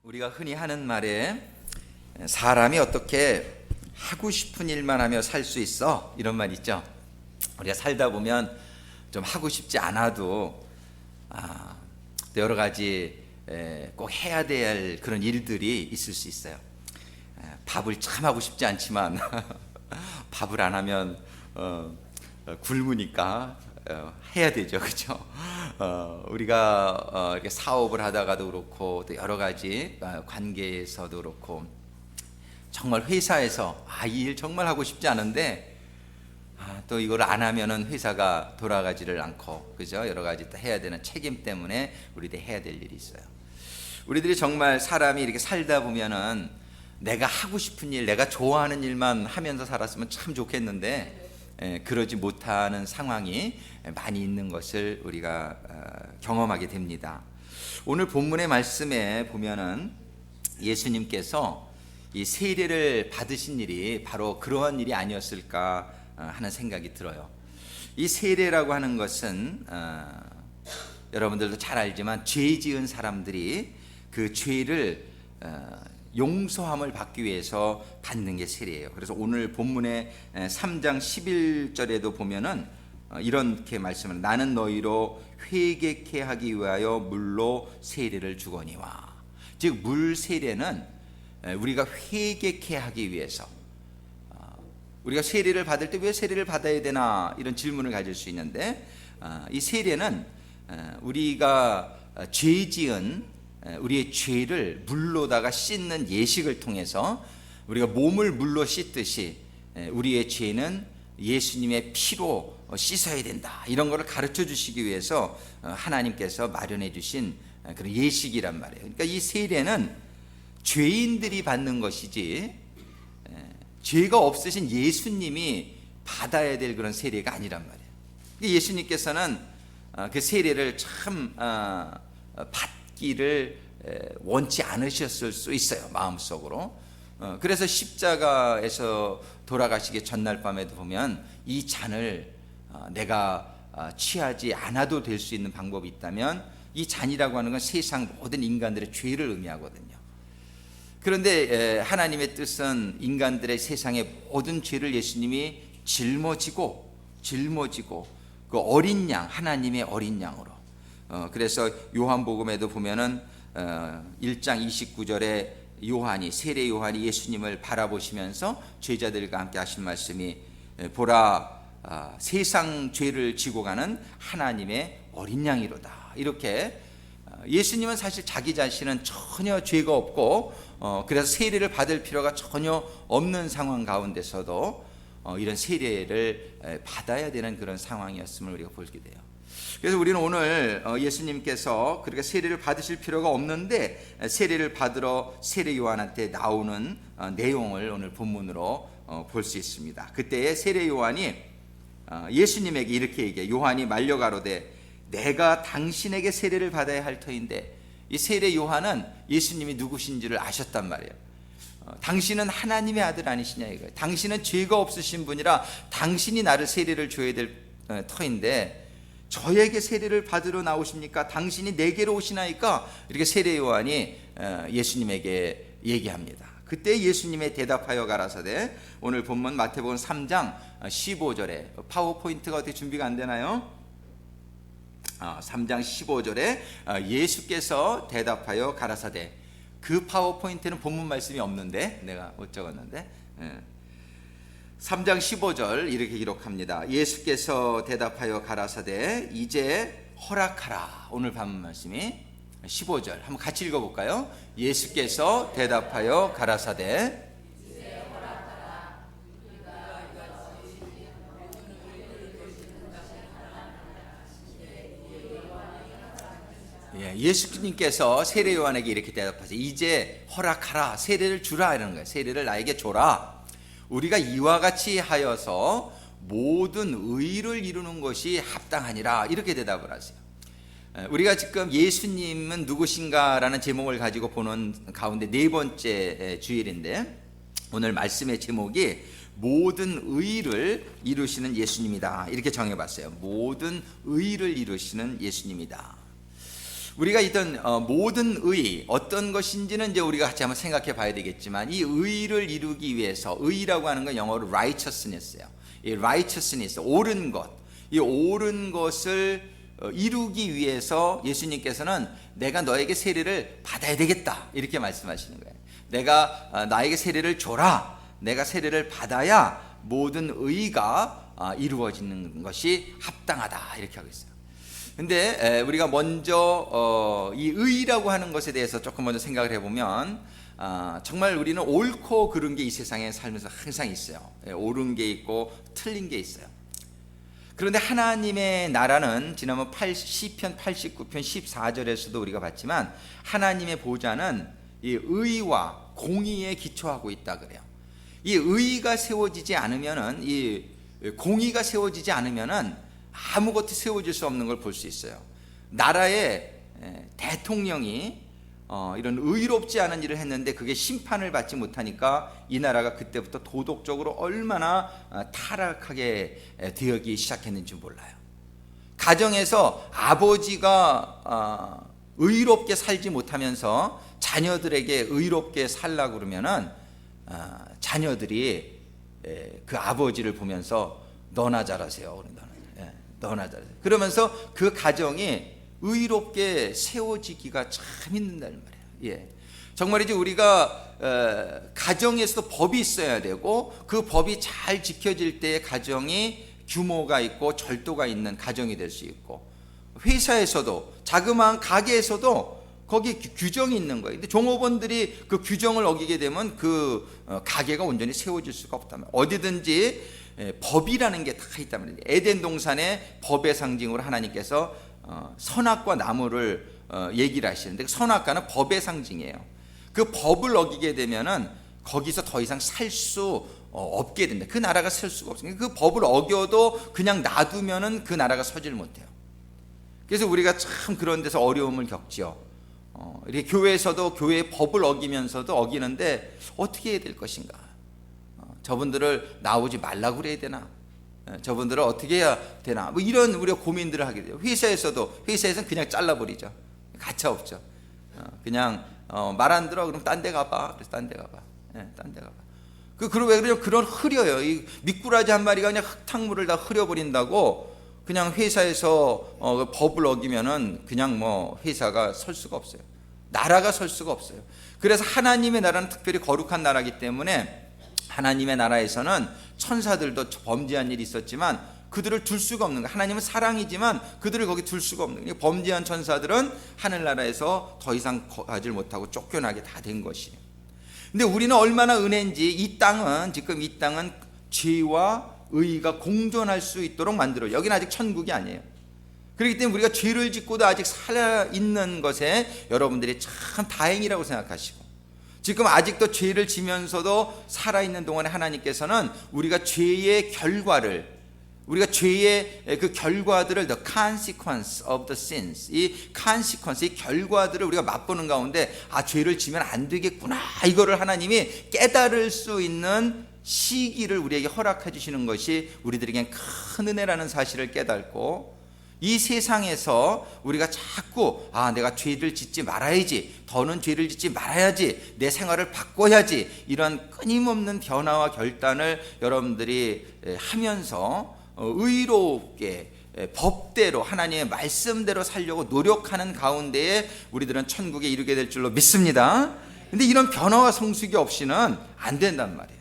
우리가 흔히 하는 말에 사람이 어떻게 하고 싶은 일만 하며 살 수 있어? 이런 말 있죠. 우리가 살다 보면 좀 하고 싶지 않아도 또 여러 가지 꼭 해야 될 그런 일들이 있을 수 있어요. 밥을 참 하고 싶지 않지만 밥을 안 하면 굶으니까 해야 되죠, 그렇죠? 우리가 이렇게 사업을 하다가도 그렇고 또 여러 가지 관계에서도 그렇고 정말 회사에서 이 일 정말 하고 싶지 않은데 또 이걸 안 하면은 회사가 돌아가지를 않고, 그죠? 여러 가지 또 해야 되는 책임 때문에 우리들이 해야 될 일이 있어요. 우리들이 정말 사람이 이렇게 살다 보면은 내가 하고 싶은 일, 내가 좋아하는 일만 하면서 살았으면 참 좋겠는데 그러지 못하는 상황이 많이 있는 것을 우리가 경험하게 됩니다. 오늘 본문의 말씀에 보면은 예수님께서 이 세례를 받으신 일이 바로 그러한 일이 아니었을까 하는 생각이 들어요. 이 세례라고 하는 것은 여러분들도 잘 알지만 죄 지은 사람들이 그 죄를 용서함을 받기 위해서 받는 게 세례예요. 그래서 오늘 본문의 3장 11절에도 보면은 이렇게 말씀을, 나는 너희로 회개케 하기 위하여 물로 세례를 주거니와. 즉 물 세례는 우리가 회개케 하기 위해서, 우리가 세례를 받을 때 왜 세례를 받아야 되나 이런 질문을 가질 수 있는데, 이 세례는 우리가 죄 지은 우리의 죄를 물로다가 씻는 예식을 통해서 우리가 몸을 물로 씻듯이 우리의 죄는 예수님의 피로 씻어야 된다, 이런 것을 가르쳐 주시기 위해서 하나님께서 마련해 주신 그런 예식이란 말이에요. 그러니까 이 세례는 죄인들이 받는 것이지 죄가 없으신 예수님이 받아야 될 그런 세례가 아니란 말이에요. 예수님께서는 그 세례를 참 받기를 원치 않으셨을 수 있어요, 마음속으로. 그래서 십자가에서 돌아가시기 전날 밤에도 보면 이 잔을 내가 취하지 않아도 될 수 있는 방법이 있다면 이 잔이라고 하는 건 세상 모든 인간들의 죄를 의미하거든요. 그런데 하나님의 뜻은 인간들의 세상의 모든 죄를 예수님이 짊어지고 그 어린 양, 하나님의 어린 양으로. 그래서 요한복음에도 보면은 1장 29절에 요한이, 세례 요한이 예수님을 바라보시면서 제자들과 함께 하신 말씀이, 보라, 세상 죄를 지고 가는 하나님의 어린 양이로다. 이렇게 예수님은 사실 자기 자신은 전혀 죄가 없고 그래서 세례를 받을 필요가 전혀 없는 상황 가운데서도 이런 세례를 받아야 되는 그런 상황이었음을 우리가 보게 돼요. 그래서 우리는 오늘 예수님께서 그렇게 세례를 받으실 필요가 없는데 세례를 받으러 세례 요한한테 나오는 내용을 오늘 본문으로 볼 수 있습니다. 그때에 세례 요한이 예수님에게 이렇게 얘기해요. 요한이 말려 가로되 내가 당신에게 세례를 받아야 할 터인데, 이 세례 요한은 예수님이 누구신지를 아셨단 말이에요. 당신은 하나님의 아들 아니시냐 이거예요. 당신은 죄가 없으신 분이라 당신이 나를 세례를 줘야 될 터인데 저에게 세례를 받으러 나오십니까? 당신이 내게로 오시나이까? 이렇게 세례 요한이 예수님에게 얘기합니다. 그때 예수님의 대답하여 가라사대, 오늘 본문 마태복음 3장 15절에 파워포인트가 어떻게 준비가 안 되나요? 3장 15절에 예수께서 대답하여 가라사대, 그 파워포인트는 본문 말씀이 없는데 내가 못 적었는데 3장 15절 이렇게 기록합니다. 예수께서 대답하여 가라사대 이제 허락하라. 오늘 본문 말씀이 15절 한번 같이 읽어볼까요? 예수께서 대답하여 가라사대 예수님께서 세례 요한에게 이렇게 대답하세요. 이제 허락하라, 세례를 주라 이러는 거예요. 세례를 나에게 줘라. 우리가 이와 같이 하여서 모든 의를 이루는 것이 합당하니라, 이렇게 대답을 하세요. 우리가 지금 예수님은 누구신가라는 제목을 가지고 보는 가운데 네 번째 주일인데, 오늘 말씀의 제목이 모든 의를 이루시는 예수님이다, 이렇게 정해봤어요. 모든 의를 이루시는 예수님이다. 우리가 있던 모든 의 어떤 것인지는 이제 우리가 같이 한번 생각해 봐야 되겠지만, 이 의를 이루기 위해서, 의라고 하는 건 영어로 righteousness예요. 이 righteousness, 옳은 것, 이 옳은 것을 이루기 위해서 예수님께서는 내가 너에게 세례를 받아야 되겠다 이렇게 말씀하시는 거예요. 내가 나에게 세례를 줘라. 내가 세례를 받아야 모든 의가 이루어지는 것이 합당하다 이렇게 하고 있어요. 근데 우리가 먼저 이 의라고 하는 것에 대해서 조금 먼저 생각을 해보면, 정말 우리는 옳고 그른 게 이 세상에 살면서 항상 있어요. 옳은 게 있고 틀린 게 있어요. 그런데 하나님의 나라는 지난번 시편 89편 14절에서도 우리가 봤지만, 하나님의 보좌는 이 의와 공의에 기초하고 있다 그래요. 이 의가 세워지지 않으면은, 이 공의가 세워지지 않으면은 아무것도 세워질 수 없는 걸 볼 수 있어요. 나라의 대통령이 이런 의롭지 않은 일을 했는데 그게 심판을 받지 못하니까 이 나라가 그때부터 도덕적으로 얼마나 타락하게 되기 시작했는지 몰라요. 가정에서 아버지가 의롭게 살지 못하면서 자녀들에게 의롭게 살라고 그러면은 자녀들이 그 아버지를 보면서 너나 잘하세요. 너나 잘하세요. 그러면서 그 가정이 의롭게 세워지기가 참 힘든다는 말이에요. 예. 정말이지 우리가 가정에서도 법이 있어야 되고, 그 법이 잘 지켜질 때 가정이 규모가 있고 절도가 있는 가정이 될 수 있고, 회사에서도 자그마한 가게에서도 거기 규정이 있는 거예요. 근데 종업원들이 그 규정을 어기게 되면 그 가게가 온전히 세워질 수가 없다면, 어디든지 법이라는 게 다 있단 말이에요. 에덴 동산의 법의 상징으로 하나님께서 선악과 나무를 얘기를 하시는데, 선악과는 법의 상징이에요. 그 법을 어기게 되면은 거기서 더 이상 살 수 없게 된다. 그 나라가 설 수가 없어요. 그 법을 어겨도 그냥 놔두면은 그 나라가 서질 못해요. 그래서 우리가 참 그런 데서 어려움을 겪지요. 이렇게 교회에서도 교회의 법을 어기면서도 어기는데 어떻게 해야 될 것인가? 저분들을 나오지 말라고 그래야 되나? 저분들을 어떻게 해야 되나? 뭐 이런 우리가 고민들을 하게 돼요. 회사에서는 그냥 잘라버리죠. 가차 없죠. 그냥 말 안 들어 그럼 딴 데 가봐. 그래서 딴 데 가봐. 딴 데 가봐. 그럼 왜 그러냐면 그런 흐려요. 이 미꾸라지 한 마리가 그냥 흙탕물을 다 흐려버린다고 그냥 회사에서 법을 어기면은 그냥 뭐 회사가 설 수가 없어요. 나라가 설 수가 없어요. 그래서 하나님의 나라는 특별히 거룩한 나라이기 때문에, 하나님의 나라에서는 천사들도 범죄한 일이 있었지만 그들을 둘 수가 없는 거예요. 하나님은 사랑이지만 그들을 거기 둘 수가 없는 거예요. 범죄한 천사들은 하늘나라에서 더 이상 가지 못하고 쫓겨나게 다 된 것이에요. 근데 우리는 얼마나 은혜인지, 이 땅은 죄와 의가 공존할 수 있도록 만들어요. 여기는 아직 천국이 아니에요. 그렇기 때문에 우리가 죄를 짓고도 아직 살아있는 것에 여러분들이 참 다행이라고 생각하시고, 지금 아직도 죄를 지면서도 살아있는 동안에 하나님께서는 우리가 죄의 결과를, 우리가 죄의 그 결과들을 the consequence of the sins, 이 consequence, 이 결과들을 우리가 맛보는 가운데 죄를 지면 안 되겠구나, 이거를 하나님이 깨달을 수 있는 시기를 우리에게 허락해 주시는 것이 우리들에겐 큰 은혜라는 사실을 깨닫고, 이 세상에서 우리가 자꾸 내가 죄를 짓지 말아야지, 더는 죄를 짓지 말아야지, 내 생활을 바꿔야지, 이런 끊임없는 변화와 결단을 여러분들이 하면서 의롭게 법대로 하나님의 말씀대로 살려고 노력하는 가운데에 우리들은 천국에 이르게 될 줄로 믿습니다. 근데 이런 변화와 성숙이 없이는 안 된단 말이에요.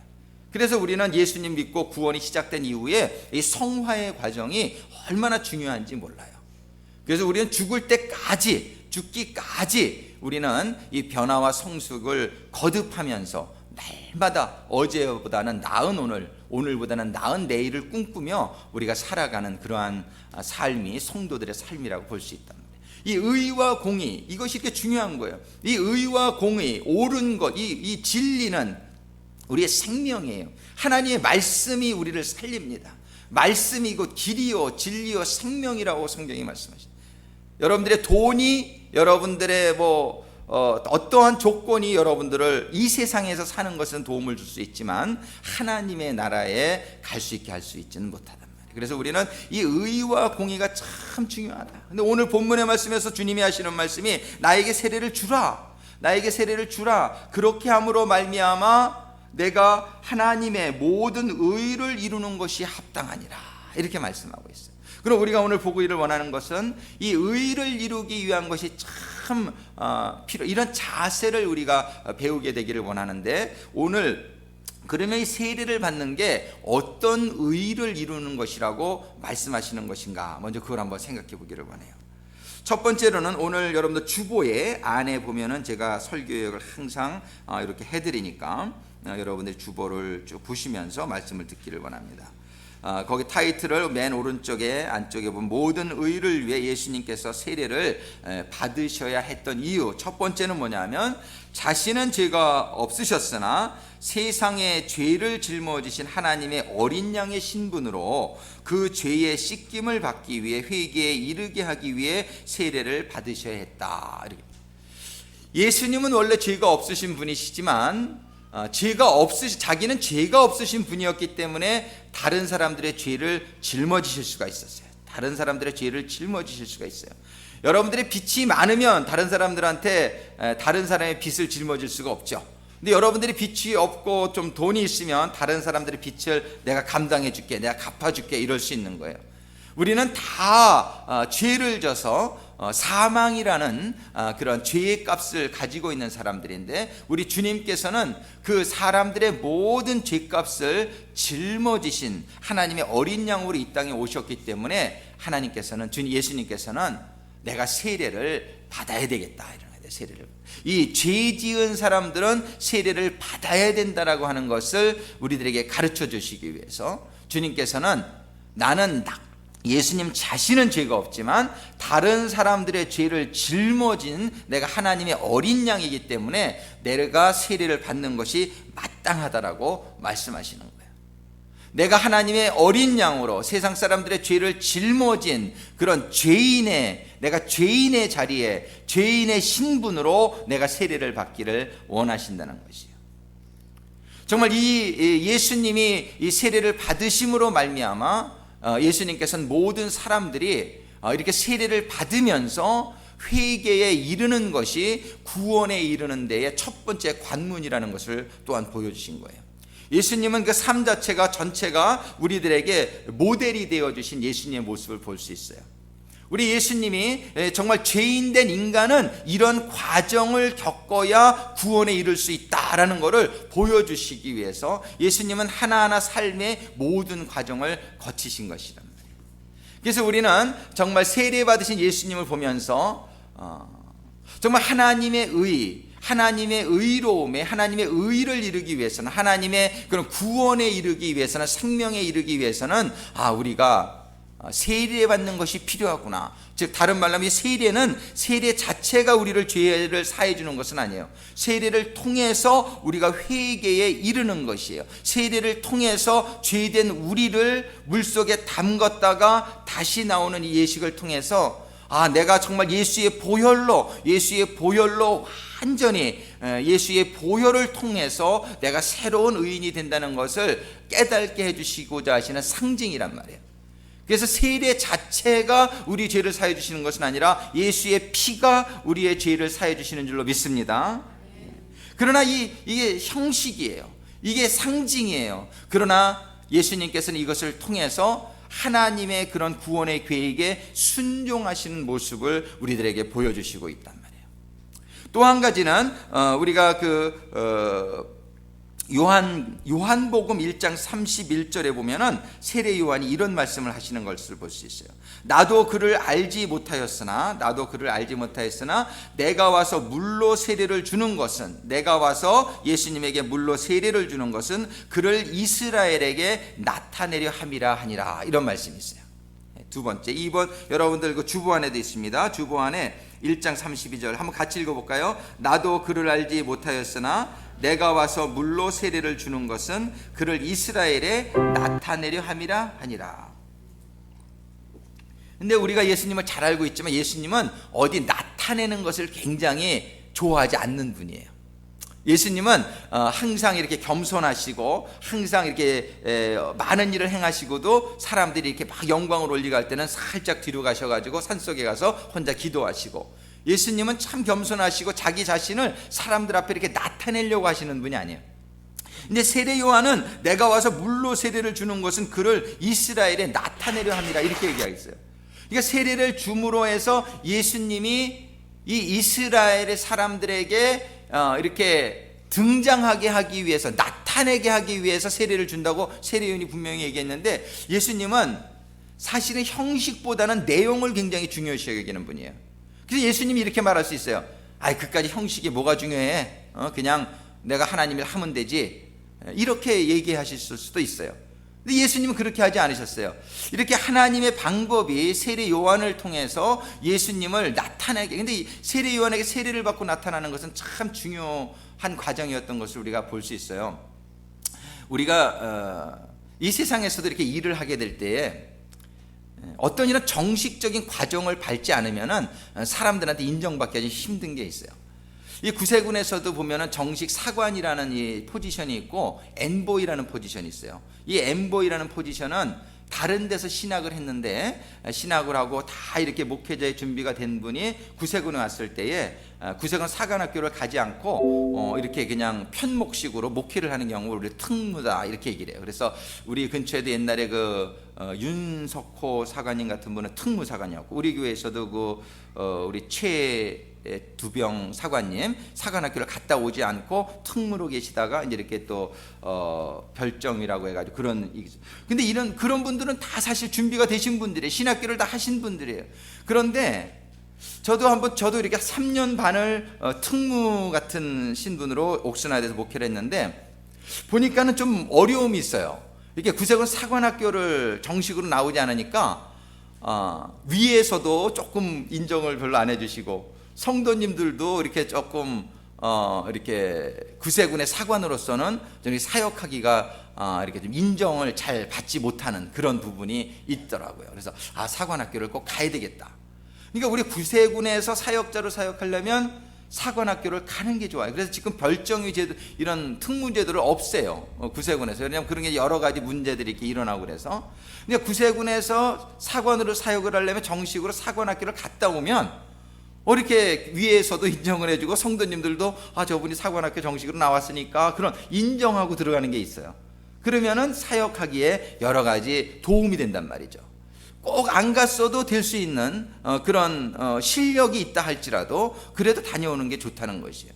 그래서 우리는 예수님 믿고 구원이 시작된 이후에 이 성화의 과정이 얼마나 중요한지 몰라요. 그래서 우리는 죽기까지 우리는 이 변화와 성숙을 거듭하면서 날마다 어제보다는 나은 오늘보다는 나은 내일을 꿈꾸며 우리가 살아가는 그러한 삶이 성도들의 삶이라고 볼 수 있다. 이 의와 공의, 이것이 이렇게 중요한 거예요. 이 의와 공의, 옳은 것, 이 진리는 우리의 생명이에요. 하나님의 말씀이 우리를 살립니다. 말씀이 곧 길이요 진리요 생명이라고 성경이 말씀하십니다. 여러분들의 돈이, 여러분들의 어떠한 조건이 여러분들을 이 세상에서 사는 것은 도움을 줄 수 있지만 하나님의 나라에 갈 수 있게 할 수 있지는 못하단 말이에요. 그래서 우리는 이 의와 공의가 참 중요하다. 근데 오늘 본문의 말씀에서 주님이 하시는 말씀이 나에게 세례를 주라. 나에게 세례를 주라. 그렇게 함으로 말미암아 내가 하나님의 모든 의를 이루는 것이 합당하니라. 이렇게 말씀하고 있어요. 그럼 우리가 오늘 보기를 원하는 것은 이 의를 이루기 위한 것이 참 이런 자세를 우리가 배우게 되기를 원하는데, 오늘 그러면 이 세례를 받는 게 어떤 의를 이루는 것이라고 말씀하시는 것인가, 먼저 그걸 한번 생각해 보기를 원해요. 첫 번째로는 오늘 여러분들 주보에 안에 보면은 제가 설교역을 항상 이렇게 해드리니까 여러분들 주보를 쭉 보시면서 말씀을 듣기를 원합니다. 거기 타이틀을 맨 오른쪽에 안쪽에 보면 모든 의를 위해 예수님께서 세례를 받으셔야 했던 이유, 첫 번째는 뭐냐면 자신은 죄가 없으셨으나 세상의 죄를 짊어지신 하나님의 어린 양의 신분으로 그 죄의 씻김을 받기 위해 회개에 이르게 하기 위해 세례를 받으셔야 했다. 예수님은 원래 죄가 없으신 분이시지만 자기는 죄가 없으신 분이었기 때문에 다른 사람들의 죄를 짊어지실 수가 있었어요. 다른 사람들의 죄를 짊어지실 수가 있어요. 여러분들의 빚이 많으면 다른 사람들한테 다른 사람의 빚을 짊어질 수가 없죠. 근데 여러분들이 빚이 없고 좀 돈이 있으면 다른 사람들의 빚을 내가 감당해 줄게, 내가 갚아 줄게, 이럴 수 있는 거예요. 우리는 다 죄를 져서 사망이라는 그런 죄의 값을 가지고 있는 사람들인데, 우리 주님께서는 그 사람들의 모든 죄값을 짊어지신 하나님의 어린 양으로 이 땅에 오셨기 때문에 예수님께서는 내가 세례를 받아야 되겠다, 이런 거예요. 세례를. 이 죄 지은 사람들은 세례를 받아야 된다라고 하는 것을 우리들에게 가르쳐 주시기 위해서 주님께서는 예수님 자신은 죄가 없지만 다른 사람들의 죄를 짊어진 내가 하나님의 어린 양이기 때문에 내가 세례를 받는 것이 마땅하다라고 말씀하시는 거예요. 내가 하나님의 어린 양으로 세상 사람들의 죄를 짊어진 그런 내가 죄인의 자리에 죄인의 신분으로 내가 세례를 받기를 원하신다는 것이에요. 정말 이 예수님이 이 세례를 받으심으로 말미암아 예수님께서는 모든 사람들이 이렇게 세례를 받으면서 회개에 이르는 것이 구원에 이르는 데의 첫 번째 관문이라는 것을 또한 보여주신 거예요. 예수님은 그 삶 전체가 우리들에게 모델이 되어주신 예수님의 모습을 볼 수 있어요. 우리 예수님이 정말 죄인된 인간은 이런 과정을 겪어야 구원에 이를 수 있다라는 것을 보여주시기 위해서 예수님은 하나하나 삶의 모든 과정을 거치신 것이란 말이에요. 그래서 우리는 정말 세례 받으신 예수님을 보면서 정말 하나님의 의로움에 하나님의 의를 이루기 위해서는, 하나님의 그런 구원에 이르기 위해서는, 생명에 이르기 위해서는 우리가 세례 받는 것이 필요하구나. 즉 다른 말로 하면 세례 자체가 우리를 죄를 사해 주는 것은 아니에요. 세례를 통해서 우리가 회개에 이르는 것이에요. 세례를 통해서 죄된 우리를 물속에 담갔다가 다시 나오는 이 예식을 통해서 내가 정말 예수의 보혈로 완전히 예수의 보혈을 통해서 내가 새로운 의인이 된다는 것을 깨닫게 해주시고자 하시는 상징이란 말이에요. 그래서 세례 자체가 우리 죄를 사해 주시는 것은 아니라 예수의 피가 우리의 죄를 사해 주시는 줄로 믿습니다. 그러나 이게 형식이에요. 이게 상징이에요. 그러나 예수님께서는 이것을 통해서 하나님의 그런 구원의 계획에 순종하시는 모습을 우리들에게 보여주시고 있단 말이에요. 또 한 가지는 우리가 요한복음 1장 31절에 보면은 세례 요한이 이런 말씀을 하시는 것을 볼 수 있어요. 나도 그를 알지 못하였으나 내가 와서 물로 세례를 주는 것은, 내가 와서 예수님에게 물로 세례를 주는 것은 그를 이스라엘에게 나타내려 함이라 하니라, 이런 말씀이 있어요. 두 번째, 2번 여러분들 그 주보 안에도 있습니다. 주보 안에 1장 32절 한번 같이 읽어볼까요? 나도 그를 알지 못하였으나 내가 와서 물로 세례를 주는 것은 그를 이스라엘에 나타내려 함이라 하니라. 근데 우리가 예수님을 잘 알고 있지만 예수님은 어디 나타내는 것을 굉장히 좋아하지 않는 분이에요. 예수님은 항상 이렇게 겸손하시고 항상 이렇게 많은 일을 행하시고도 사람들이 이렇게 막 영광을 올리고 할 때는 살짝 뒤로 가셔가지고 산속에 가서 혼자 기도하시고, 예수님은 참 겸손하시고 자기 자신을 사람들 앞에 이렇게 나타내려고 하시는 분이 아니에요. 근데 세례 요한은 내가 와서 물로 세례를 주는 것은 그를 이스라엘에 나타내려 함이라 이렇게 얘기하겠어요. 그러니까 세례를 줌으로 해서 예수님이 이 이스라엘의 사람들에게 이렇게 등장하게 하기 위해서, 나타내게 하기 위해서 세례를 준다고 세례요한이 분명히 얘기했는데, 예수님은 사실은 형식보다는 내용을 굉장히 중요시 여기는 분이에요. 그래서 예수님이 이렇게 말할 수 있어요. 그까지 형식이 뭐가 중요해? 그냥 내가 하나님을 하면 되지. 이렇게 얘기하실 수도 있어요. 근데 예수님은 그렇게 하지 않으셨어요. 이렇게 하나님의 방법이 세례 요한을 통해서 예수님을 나타내게, 근데 세례 요한에게 세례를 받고 나타나는 것은 참 중요한 과정이었던 것을 우리가 볼 수 있어요. 우리가 이 세상에서도 이렇게 일을 하게 될 때에 어떤 이런 정식적인 과정을 밟지 않으면은 사람들한테 인정받기 아주 힘든 게 있어요. 이 구세군에서도 보면은 정식 사관이라는 이 포지션이 있고 엔보이라는 포지션이 있어요. 이 엔보이라는 포지션은 다른 데서 신학을 했는데 신학을 하고 다 이렇게 목회자의 준비가 된 분이 구세군에 왔을 때에 구세군 사관학교를 가지 않고 이렇게 그냥 편목식으로 목회를 하는 경우를 우리 특무다 이렇게 얘기를 해요. 그래서 우리 근처에도 옛날에 윤석호 사관님 같은 분은 특무 사관이었고, 우리 교회에서도 우리 최두병 사관님 사관학교를 갔다 오지 않고 특무로 계시다가 이제 이렇게 또 별정이라고 해가지고 근데 그런 분들은 다 사실 준비가 되신 분들이에요. 신학교를 다 하신 분들이에요. 그런데 저도 이렇게 3년 반을 특무 같은 신분으로 옥스나드에서 목회를 했는데, 보니까는 좀 어려움이 있어요. 이렇게 구세군 사관학교를 정식으로 나오지 않으니까 위에서도 조금 인정을 별로 안 해주시고, 성도님들도 이렇게 조금 이렇게 구세군의 사관으로서는 좀 사역하기가 이렇게 좀 인정을 잘 받지 못하는 그런 부분이 있더라고요. 그래서 사관학교를 꼭 가야 되겠다. 그러니까 우리 구세군에서 사역자로 사역하려면 사관학교를 가는 게 좋아요. 그래서 지금 별정위 제도, 이런 특무제도를 없애요, 구세군에서. 왜냐하면 그런 게 여러 가지 문제들이 이렇게 일어나고 그래서. 그러니까 구세군에서 사관으로 사역을 하려면 정식으로 사관학교를 갔다 오면 이렇게 위에서도 인정을 해주고 성도님들도 저분이 사관학교 정식으로 나왔으니까 그런 인정하고 들어가는 게 있어요. 그러면은 사역하기에 여러 가지 도움이 된단 말이죠. 꼭 안 갔어도 될 수 있는 그런 실력이 있다 할지라도 그래도 다녀오는 게 좋다는 것이에요.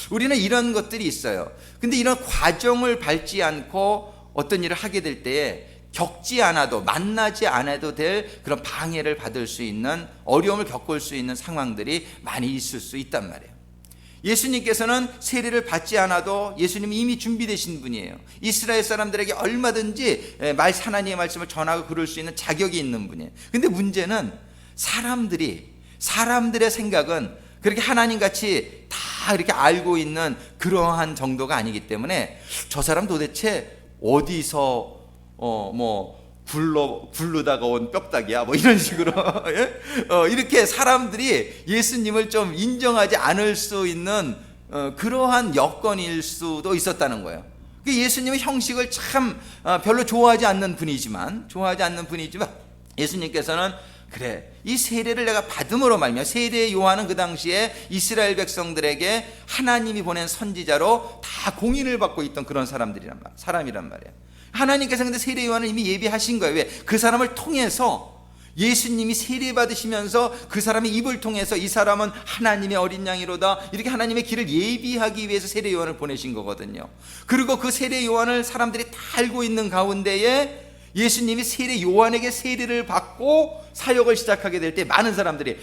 우리는 이런 것들이 있어요. 근데 이런 과정을 밟지 않고 어떤 일을 하게 될 때에 겪지 않아도, 만나지 않아도 될 그런 방해를 받을 수 있는, 어려움을 겪을 수 있는 상황들이 많이 있을 수 있단 말이에요. 예수님께서는 세례를 받지 않아도 예수님이 이미 준비되신 분이에요. 이스라엘 사람들에게 얼마든지 하나님의 말씀을 전하고 그럴 수 있는 자격이 있는 분이에요. 근데 문제는 사람들의 생각은 그렇게 하나님같이 다 이렇게 알고 있는 그러한 정도가 아니기 때문에 저 사람 도대체 어디서 굴르다가 온 뼈다귀야 이런 식으로 이렇게 사람들이 예수님을 좀 인정하지 않을 수 있는 그러한 여건일 수도 있었다는 거예요. 예수님은 형식을 참 별로 좋아하지 않는 분이지만 예수님께서는 이 세례를 내가 받음으로 말미암아, 세례 요한은 그 당시에 이스라엘 백성들에게 하나님이 보낸 선지자로 다 공인을 받고 있던 그런 사람이란 말이에요. 하나님께서 근데 세례 요한을 이미 예비하신 거예요. 왜? 그 사람을 통해서 예수님이 세례 받으시면서 그 사람의 입을 통해서 이 사람은 하나님의 어린 양이로다, 이렇게 하나님의 길을 예비하기 위해서 세례 요한을 보내신 거거든요. 그리고 그 세례 요한을 사람들이 다 알고 있는 가운데에 예수님이 세례 요한에게 세례를 받고 사역을 시작하게 될 때 많은 사람들이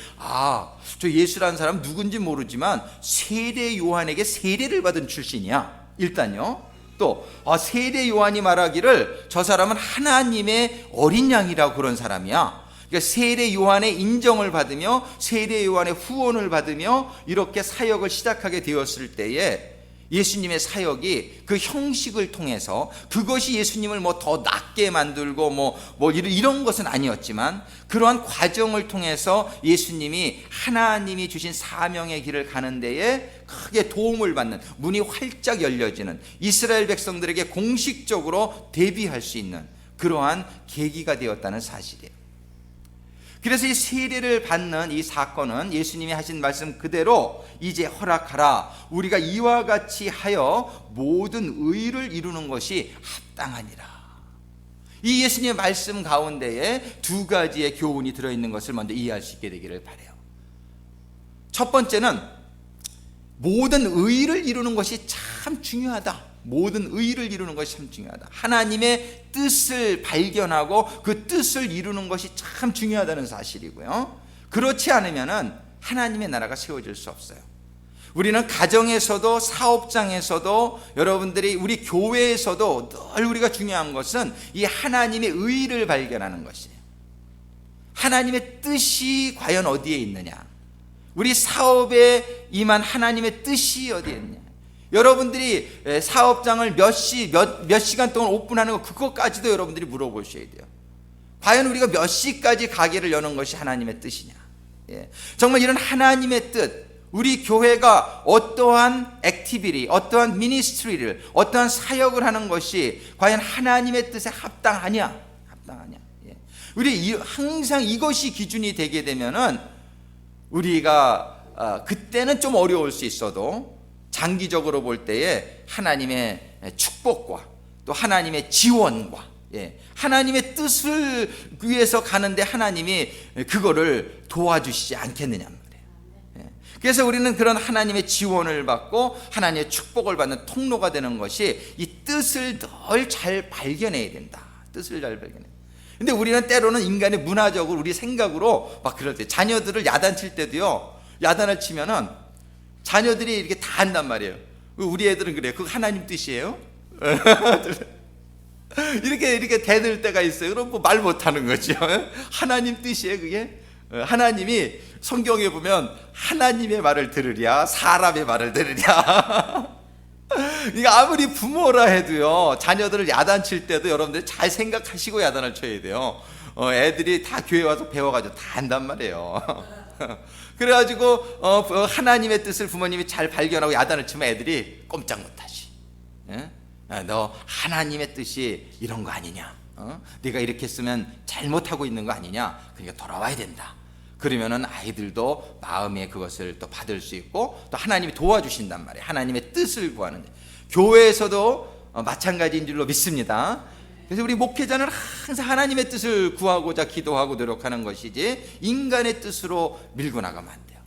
저 예수라는 사람 누군지 모르지만 세례 요한에게 세례를 받은 출신이야. 일단요. 또 세례 요한이 말하기를 저 사람은 하나님의 어린 양이라고 그런 사람이야. 그러니까 세례 요한의 인정을 받으며 세례 요한의 후원을 받으며 이렇게 사역을 시작하게 되었을 때에 예수님의 사역이 그 형식을 통해서 그것이 예수님을 뭐 더 낫게 만들고 뭐 이런 것은 아니었지만 그러한 과정을 통해서 예수님이 하나님이 주신 사명의 길을 가는 데에 크게 도움을 받는, 문이 활짝 열려지는, 이스라엘 백성들에게 공식적으로 데뷔할 수 있는 그러한 계기가 되었다는 사실이에요. 그래서 이 세례를 받는 이 사건은 예수님이 하신 말씀 그대로 이제 허락하라, 우리가 이와 같이 하여 모든 의를 이루는 것이 합당하니라. 이 예수님의 말씀 가운데에 두 가지의 교훈이 들어있는 것을 먼저 이해할 수 있게 되기를 바라요. 첫 번째는 모든 의를 이루는 것이 참 중요하다. 모든 의를 이루는 것이 참 중요하다. 하나님의 뜻을 발견하고 그 뜻을 이루는 것이 참 중요하다는 사실이고요. 그렇지 않으면 하나님의 나라가 세워질 수 없어요. 우리는 가정에서도 사업장에서도 여러분들이 우리 교회에서도 늘 우리가 중요한 것은 이 하나님의 의를 발견하는 것이에요. 하나님의 뜻이 과연 어디에 있느냐, 우리 사업에 임한 하나님의 뜻이 어디에 있느냐. 여러분들이 사업장을 몇 시간 동안 오픈하는 것, 그것까지도 여러분들이 물어보셔야 돼요. 과연 우리가 몇 시까지 가게를 여는 것이 하나님의 뜻이냐. 정말 이런 하나님의 뜻, 우리 교회가 어떠한 액티비티, 어떠한 미니스트리를, 어떠한 사역을 하는 것이 과연 하나님의 뜻에 합당하냐. 우리 항상 이것이 기준이 되게 되면은 우리가 그때는 좀 어려울 수 있어도 장기적으로 볼 때에 하나님의 축복과 또 하나님의 지원과 하나님의 뜻을 위해서 가는데 하나님이 그거를 도와주시지 않겠느냐 말이에요. 그래서 우리는 그런 하나님의 지원을 받고 하나님의 축복을 받는 통로가 되는 것이 이 뜻을 늘 잘 발견해야 된다. 뜻을 잘 발견해. 근데 우리는 때로는 인간의 문화적으로 우리 생각으로 막 그럴 때 자녀들을 야단칠 때도요, 야단을 치면은 자녀들이 이렇게 다 한단 말이에요. 우리 애들은 그래요. 그거 하나님 뜻이에요? 이렇게 대들 때가 있어요. 그럼 뭐 말 못하는 거죠. 하나님 뜻이에요, 그게? 하나님이 성경에 보면 하나님의 말을 들으랴, 사람의 말을 들으랴. 그러니까 아무리 부모라 해도요, 자녀들을 야단칠 때도 여러분들 잘 생각하시고 야단을 쳐야 돼요. 애들이 다 교회 와서 배워가지고 다 한단 말이에요. 그래가지고 하나님의 뜻을 부모님이 잘 발견하고 야단을 치면 애들이 꼼짝 못하지. 너 하나님의 뜻이 이런 거 아니냐? 네가 이렇게 쓰면 잘못하고 있는 거 아니냐? 그러니까 돌아와야 된다. 그러면은 아이들도 마음에 그것을 또 받을 수 있고 또 하나님이 도와주신단 말이에요. 하나님의 뜻을 구하는데 교회에서도 마찬가지인 줄로 믿습니다. 그래서 우리 목회자는 항상 하나님의 뜻을 구하고자 기도하고 노력하는 것이지 인간의 뜻으로 밀고 나가면 안 돼요.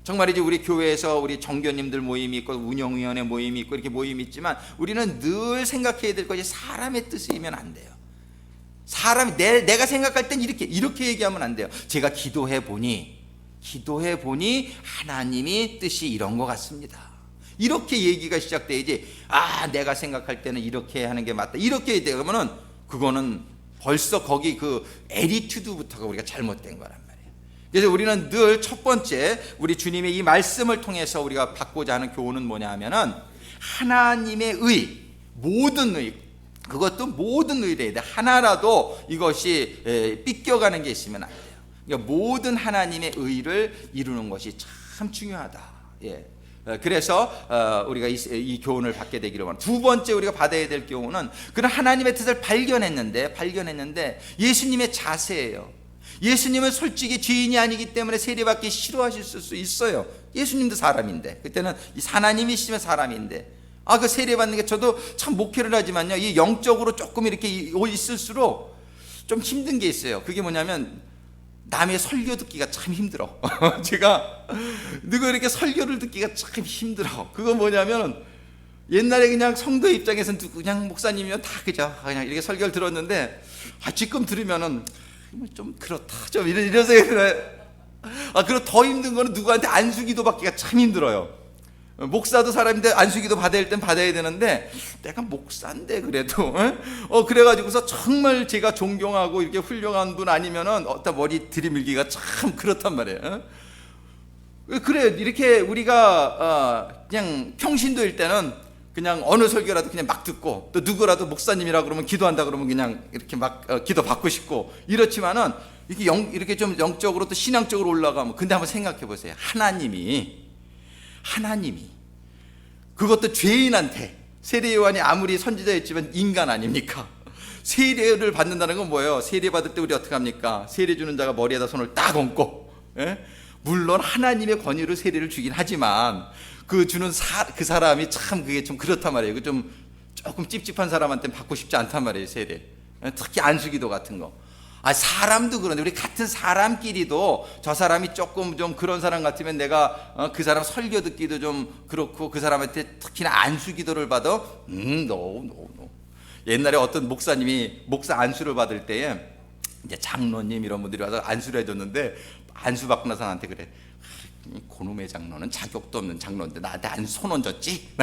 정말이지 우리 교회에서 우리 정교님들 모임이 있고 운영위원회 모임이 있고 이렇게 모임이 있지만 우리는 늘 생각해야 될 것이 사람의 뜻이면 안 돼요. 사람이 내가 생각할 땐 이렇게 얘기하면 안 돼요. 제가 기도해 보니 하나님이 뜻이 이런 것 같습니다. 이렇게 얘기가 시작돼야지. 내가 생각할 때는 이렇게 하는 게 맞다. 이렇게 되면은 그거는 벌써 거기 그 애티튜드부터가 우리가 잘못된 거란 말이에요. 그래서 우리는 늘 첫 번째 우리 주님의 이 말씀을 통해서 우리가 받고자 하는 교훈은 뭐냐 하면은 하나님의 의, 모든 의, 그것도 모든 의래야 돼. 하나라도 이것이 삐껴가는 게 있으면 안 돼요. 그러니까 모든 하나님의 의를 이루는 것이 참 중요하다. 그래서 우리가 이 교훈을 받게 되기를 원합니다. 두 번째 우리가 받아야 될 교훈은 그런 하나님의 뜻을 발견했는데 예수님의 자세예요. 예수님은 솔직히 죄인이 아니기 때문에 세례받기 싫어하실 수 있어요. 예수님도 사람인데, 그때는 하나님이시면 사람인데, 그 세례받는 게 저도 참 목회를 하지만요, 이 영적으로 조금 이렇게 있을수록 좀 힘든 게 있어요. 그게 뭐냐면 남의 설교 듣기가 참 힘들어. 제가 누가 이렇게 설교를 듣기가 참 힘들어. 그거 뭐냐면 옛날에 그냥 성도 입장에서는 그냥 목사님이면 다 그냥 이렇게 설교를 들었는데 지금 들으면은 좀 그렇다, 좀 이런 생각이 들어요. 그리고 더 힘든 거는 누구한테 안수기도 받기가 참 힘들어요. 목사도 사람인데 안수기도 받아야 될 땐 받아야 되는데 내가 목사인데 그래도 그래가지고서 정말 제가 존경하고 이렇게 훌륭한 분 아니면은 어떤 머리 들이밀기가 참 그렇단 말이에요. 그래, 이렇게 우리가 그냥 평신도일 때는 그냥 어느 설교라도 그냥 막 듣고, 또 누구라도 목사님이라 그러면 기도한다 그러면 그냥 이렇게 막 기도 받고 싶고 이렇지만은 이렇게 좀 영적으로 또 신앙적으로 올라가면, 근데 한번 생각해 보세요. 하나님이 그것도 죄인한테, 세례 요한이 아무리 선지자였지만 인간 아닙니까? 세례를 받는다는 건 뭐예요? 세례 받을 때 우리 어떻게 합니까? 세례 주는 자가 머리에다 손을 딱 얹고, 물론 하나님의 권위로 세례를 주긴 하지만 그 주는 그 사람이 참 그게 좀 그렇단 말이에요. 좀 조금 찝찝한 사람한테는 받고 싶지 않단 말이에요, 세례. 특히 안수기도 같은 거. 사람도 그런데 우리 같은 사람끼리도 저 사람이 조금 좀 그런 사람 같으면 내가 그 사람 설교 듣기도 좀 그렇고, 그 사람한테 특히나 안수기도를 받아. no. 옛날에 어떤 목사님이 목사 안수를 받을 때에 이제 장로님 이런 분들이 와서 안수를 해줬는데, 안수 받고 나서 나한테 그래. 고놈의 장로는 자격도 없는 장로인데 나한테 안수 손 얹었지?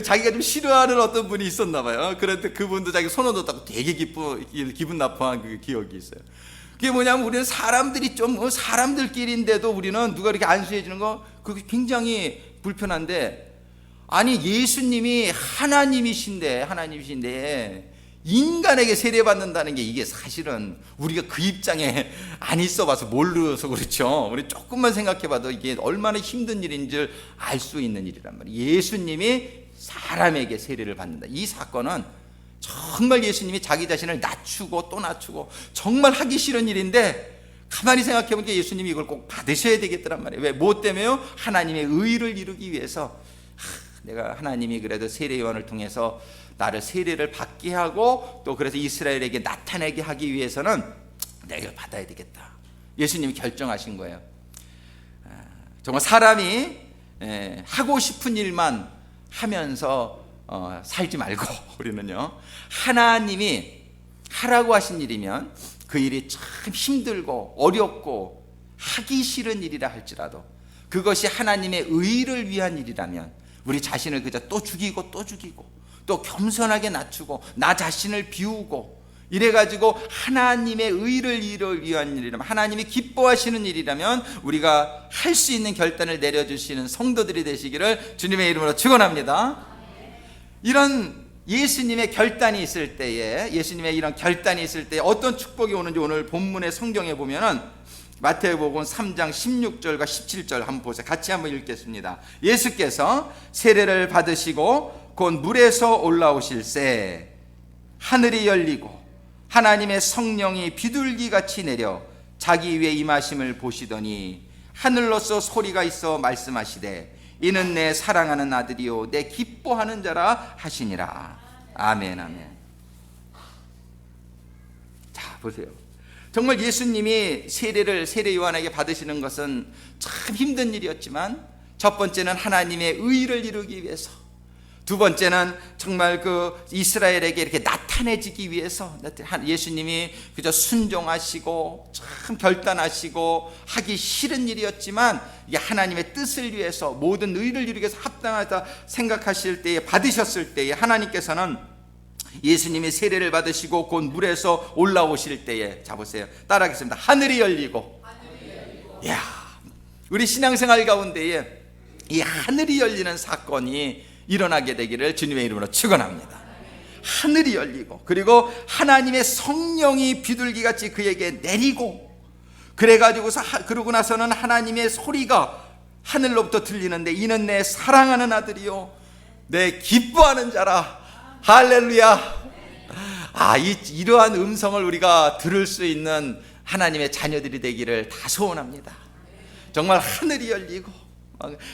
자기가 좀 싫어하는 어떤 분이 있었나 봐요. 그런데 그분도 자기 손 얹었다고 되게 기분 나빠한 그 기억이 있어요. 그게 뭐냐면, 우리는 사람들이 좀 사람들끼리인데도 우리는 누가 이렇게 안수해 주는 거 그게 굉장히 불편한데, 아니 예수님이 하나님이신데 인간에게 세례받는다는 게, 이게 사실은 우리가 그 입장에 안 있어봐서 모르서 그렇죠. 우리 조금만 생각해봐도 이게 얼마나 힘든 일인 줄 알 수 있는 일이란 말이에요. 예수님이 사람에게 세례를 받는다. 이 사건은 정말 예수님이 자기 자신을 낮추고 또 낮추고 정말 하기 싫은 일인데, 가만히 생각해보니까 예수님이 이걸 꼭 받으셔야 되겠더란 말이에요. 왜? 뭐 때문에요? 하나님의 의를 이루기 위해서. 내가 하나님이 그래도 세례 요한을 통해서 나를 세례를 받게 하고, 또 그래서 이스라엘에게 나타내게 하기 위해서는 내가 이걸 받아야 되겠다. 예수님이 결정하신 거예요. 정말 사람이 하고 싶은 일만 하면서 살지 말고, 우리는요, 하나님이 하라고 하신 일이면 그 일이 참 힘들고 어렵고 하기 싫은 일이라 할지라도, 그것이 하나님의 의를 위한 일이라면 우리 자신을 그저 또 죽이고 또 겸손하게 낮추고 나 자신을 비우고 이래가지고 하나님의 의를 위한 일이라면, 하나님이 기뻐하시는 일이라면 우리가 할 수 있는 결단을 내려주시는 성도들이 되시기를 주님의 이름으로 축원합니다. 이런 예수님의 결단이 있을 때에, 예수님의 이런 결단이 있을 때 어떤 축복이 오는지 오늘 본문의 성경에 보면은 마태복음 3장 16절과 17절 한번 보세요. 같이 한번 읽겠습니다. 예수께서 세례를 받으시고 곧 물에서 올라오실새 하늘이 열리고 하나님의 성령이 비둘기같이 내려 자기 위에 임하심을 보시더니 하늘로서 소리가 있어 말씀하시되 이는 내 사랑하는 아들이요 내 기뻐하는 자라 하시니라. 아멘. 자, 보세요. 정말 예수님이 세례 요한에게 받으시는 것은 참 힘든 일이었지만, 첫 번째는 하나님의 의를 이루기 위해서, 두 번째는 정말 그 이스라엘에게 이렇게 나타내지기 위해서 예수님이 그저 순종하시고 참 결단하시고 하기 싫은 일이었지만, 이게 하나님의 뜻을 위해서 모든 의를 이루기 위해서 합당하다 생각하실 때에, 받으셨을 때에 하나님께서는 예수님이 세례를 받으시고 곧 물에서 올라오실 때에, 자 보세요, 따라하겠습니다. 하늘이 열리고. 이야, 우리 신앙생활 가운데에 이 하늘이 열리는 사건이 일어나게 되기를 주님의 이름으로 축원합니다. 하늘이 열리고, 그리고 하나님의 성령이 비둘기같이 그에게 내리고, 그래가지고서 그러고 나서는 하나님의 소리가 하늘로부터 들리는데 이는 내 사랑하는 아들이요 내 기뻐하는 자라. 할렐루야. 이러한 음성을 우리가 들을 수 있는 하나님의 자녀들이 되기를 다 소원합니다. 정말 하늘이 열리고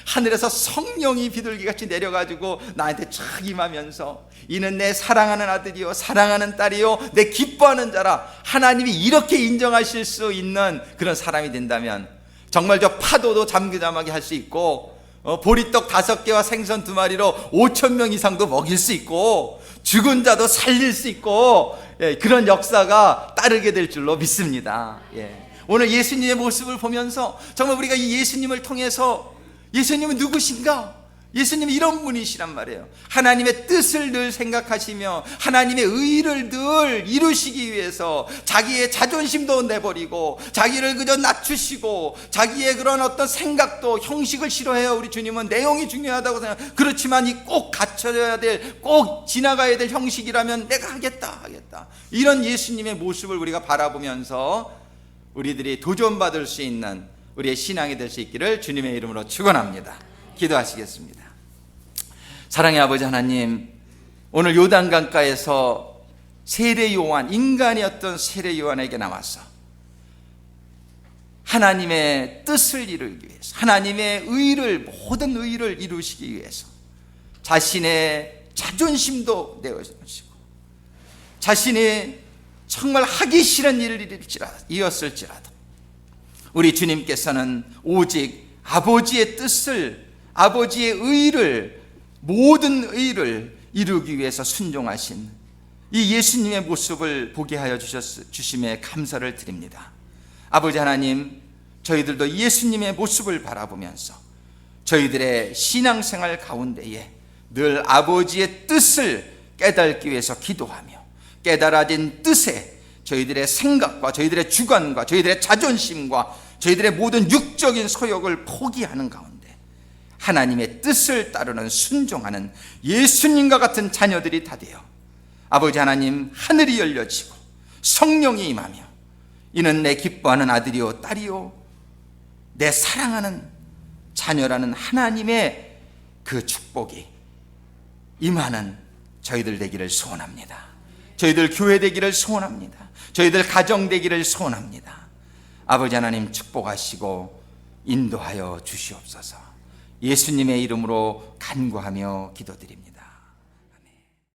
하늘에서 성령이 비둘기같이 내려가지고 나한테 촥 임하면서 이는 내 사랑하는 아들이요 사랑하는 딸이요 내 기뻐하는 자라. 하나님이 이렇게 인정하실 수 있는 그런 사람이 된다면 정말 저 파도도 잠잠하게 할 수 있고, 보리떡 5개와 생선 2마리로 5,000명 이상도 먹일 수 있고, 죽은 자도 살릴 수 있고, 그런 역사가 따르게 될 줄로 믿습니다. 오늘 예수님의 모습을 보면서 정말 우리가 이 예수님을 통해서, 예수님은 누구신가? 예수님이 이런 분이시란 말이에요. 하나님의 뜻을 늘 생각하시며 하나님의 의를 늘 이루시기 위해서 자기의 자존심도 내버리고 자기를 그저 낮추시고 자기의 그런 어떤 생각도, 형식을 싫어해요. 우리 주님은 내용이 중요하다고 생각해요. 그렇지만 이 꼭 갖춰야 될, 꼭 지나가야 될 형식이라면 내가 하겠다 이런 예수님의 모습을 우리가 바라보면서 우리들이 도전받을 수 있는 우리의 신앙이 될 수 있기를 주님의 이름으로 축원합니다. 기도하시겠습니다. 사랑의 아버지 하나님, 오늘 요단강가에서 세례 요한, 인간이었던 세례 요한에게 나와서 하나님의 뜻을 이루기 위해서, 하나님의 의를, 모든 의를 이루시기 위해서 자신의 자존심도 내어주시고 자신이 정말 하기 싫은 일이었을지라도 우리 주님께서는 오직 아버지의 뜻을, 아버지의 의를, 모든 의를 이루기 위해서 순종하신 이 예수님의 모습을 보게 하여 주심에 감사를 드립니다. 아버지 하나님, 저희들도 예수님의 모습을 바라보면서 저희들의 신앙생활 가운데에 늘 아버지의 뜻을 깨닫기 위해서 기도하며 깨달아진 뜻에 저희들의 생각과 저희들의 주관과 저희들의 자존심과 저희들의 모든 육적인 소욕을 포기하는 가운데 하나님의 뜻을 따르는, 순종하는 예수님과 같은 자녀들이 다 되어 아버지 하나님, 하늘이 열려지고 성령이 임하며 이는 내 기뻐하는 아들이요 딸이요 내 사랑하는 자녀라는 하나님의 그 축복이 임하는 저희들 되기를 소원합니다. 저희들 교회 되기를 소원합니다. 저희들 가정 되기를 소원합니다. 아버지 하나님, 축복하시고 인도하여 주시옵소서. 예수님의 이름으로 간구하며 기도드립니다.